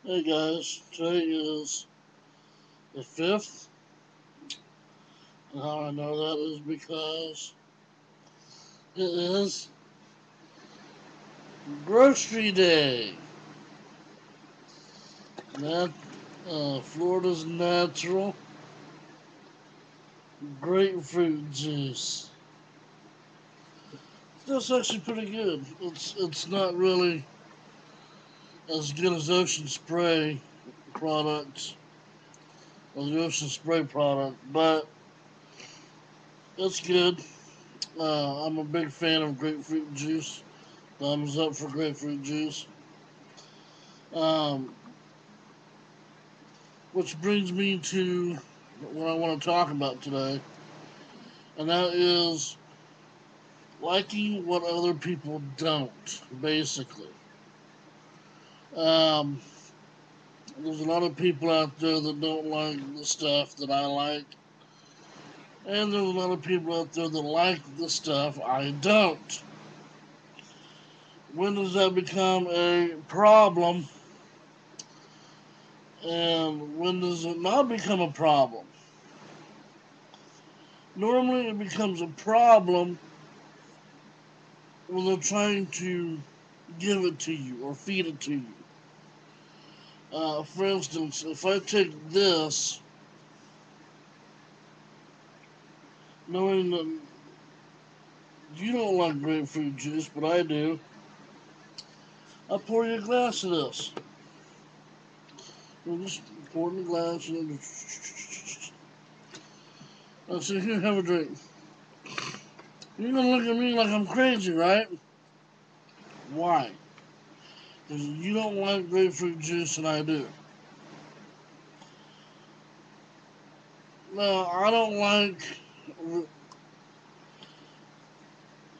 Hey guys, today is the 5th, and how I know that is because it is Grocery Day. That Florida's natural grapefruit juice. That's actually pretty good. It's not really as good as Ocean Spray products or the Ocean Spray product, but it's good. I'm a big fan of grapefruit juice. Thumbs up for grapefruit juice. Um, which brings me to what I want to talk about today, and that is liking what other people don't, basically. Um, there's a lot of people out there that don't like the stuff that I like, and there's a lot of people out there that like the stuff I don't. When does that become a problem, and when does it not become a problem? Normally, it becomes a problem when they're trying to give it to you or feed it to you. For instance, if I take this, knowing that you don't like grapefruit juice, but I do, I pour you a glass of this. You just pour it in the glass and then I say, here, have a drink. You're gonna look at me like I'm crazy, right? Why? Because you don't like grapefruit juice and I do. No, I don't like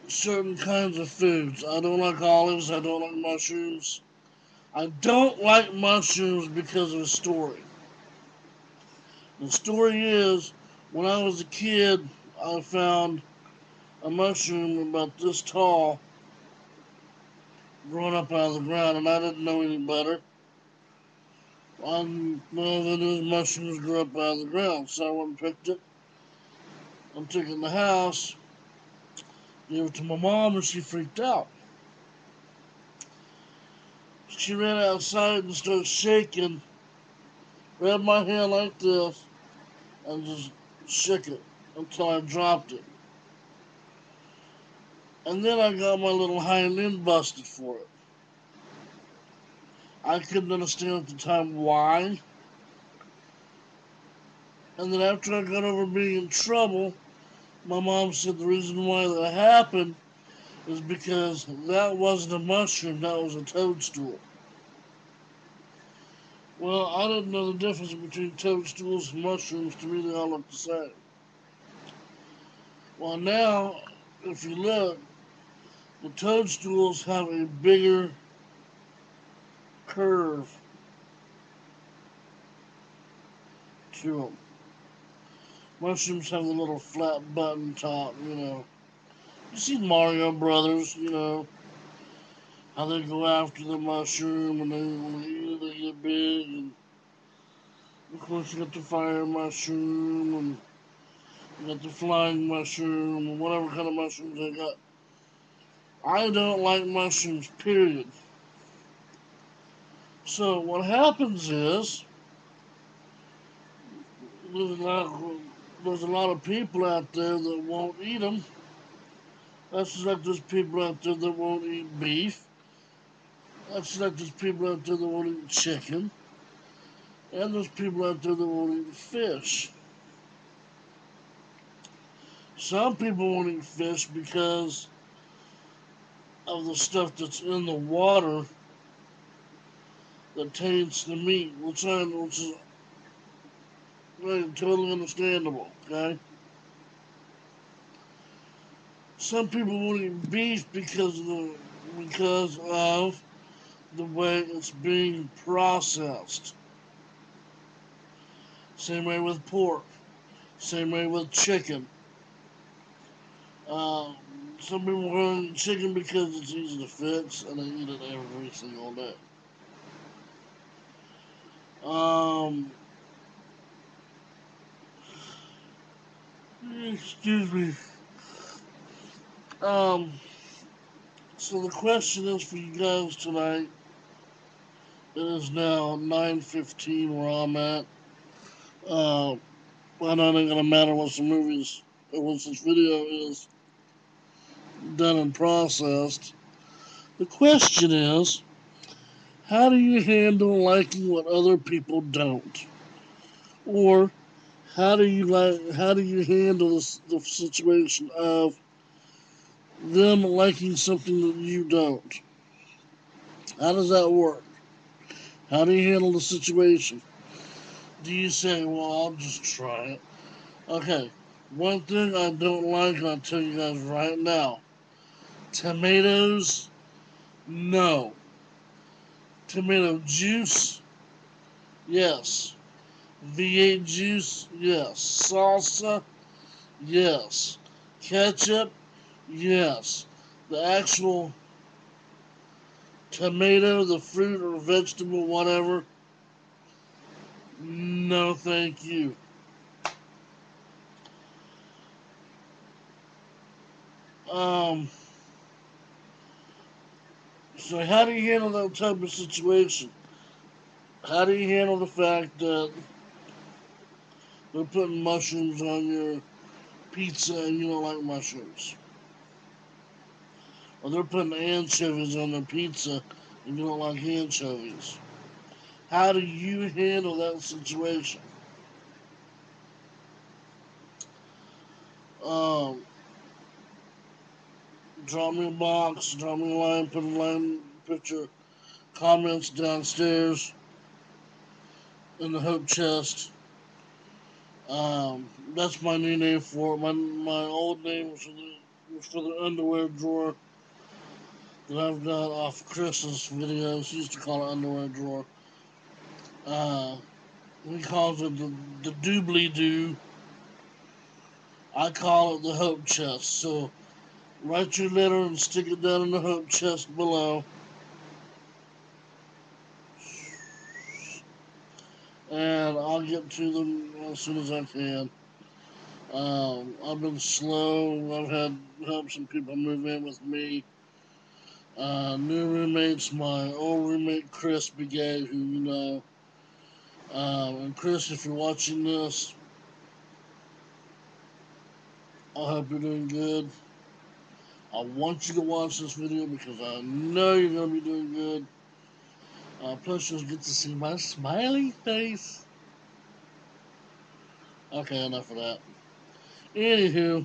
certain kinds of foods. I don't like olives. I don't like mushrooms. I don't like mushrooms because of a story. The story is, when I was a kid, I found a mushroom about this tall growing up out of the ground, and I didn't know any better. I know that those mushrooms grew up out of the ground, so I went and picked it and took it in the house, gave it to my mom, and she freaked out. She ran outside and started shaking, grabbed my hand like this, and just shook it until I dropped it. And then I got my little hind end busted for it. I couldn't understand at the time why. And then after I got over being in trouble, my mom said the reason why that happened is because that wasn't a mushroom, that was a toadstool. Well, I didn't know the difference between toadstools and mushrooms. To me, they all look the same. Well, now, if you look, the toadstools have a bigger curve to them. Mushrooms have the little flat button top, you know. You see Mario Brothers, you know, how they go after the mushroom and they when they eat it, they get big. And of course, you got the fire mushroom and you got the flying mushroom and whatever kind of mushrooms they got. I don't like mushrooms, period. So what happens is there's a lot, there's a lot of people out there that won't eat them. That's just like there's people out there that won't eat beef. That's just like there's people out there that won't eat chicken. And there's people out there that won't eat fish. Some people won't eat fish because of the stuff that's in the water that taints the meat, which is totally understandable. Okay, some people won't eat beef because of the way it's being processed. Same way with pork. Same way with chicken. Uh, some people won't eat chicken because it's easy to fix and they eat it every single day. Um, excuse me. Um, so the question is for you guys tonight. It is now 9:15 where I'm at. Uh, I know it ain't gonna matter once the movies, or once this video is done and processed. The question is, how do you handle liking what other people don't? Or how do you handle the situation of them liking something that you don't? How does that work? How do you handle the situation? Do you say, well, I'll just try it? Okay, one thing I don't like, I'll tell you guys right now. Tomatoes, no. Tomato juice, yes. V8 juice, yes. Salsa, yes. Ketchup, yes. The actual tomato, the fruit or vegetable, whatever, no thank you. Um, so how do you handle that type of situation? How do you handle the fact that they're putting mushrooms on your pizza and you don't like mushrooms? Or they're putting anchovies on their pizza and you don't like anchovies? How do you handle that situation? Um, drop me a box, drop me a line, put your comments downstairs in the hope chest. That's my new name for it. My old name was for the underwear drawer that I've got off Chris's videos. He used to call it underwear drawer. Uh, he calls it the doobly doo. I call it the hope chest. So write your letter and stick it down in the hope chest below. And I'll get to them as soon as I can. I've been slow. I've had helped some people move in with me. New roommates, my old roommate Chris Begay, who you know. And Chris, if you're watching this, I hope you're doing good. I want you to watch this video because I know you're going to be doing good. Plus, you'll get to see my smiley face. Okay, enough of that. Anywho,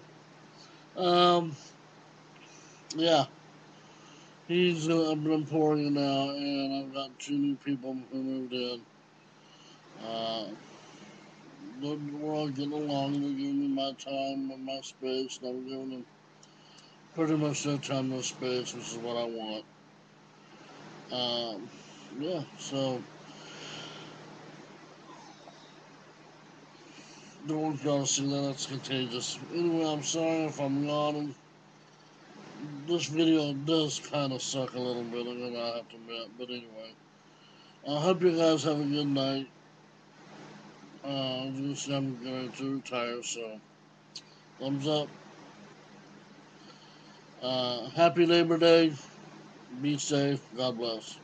um, yeah, he's I've been pouring now, and I've got two new people who moved in. Uh, we're all getting along. They're giving me my time and my space, and I'm giving them pretty much their time and space, which is what I want. Um, yeah, so don't want y'all to see that. That's contagious. Anyway, I'm sorry if I'm yawning. This video does kind of suck a little bit, I'm gonna have to admit. But anyway, I hope you guys have a good night. I'm going to retire, so thumbs up. Happy Labor Day. Be safe. God bless.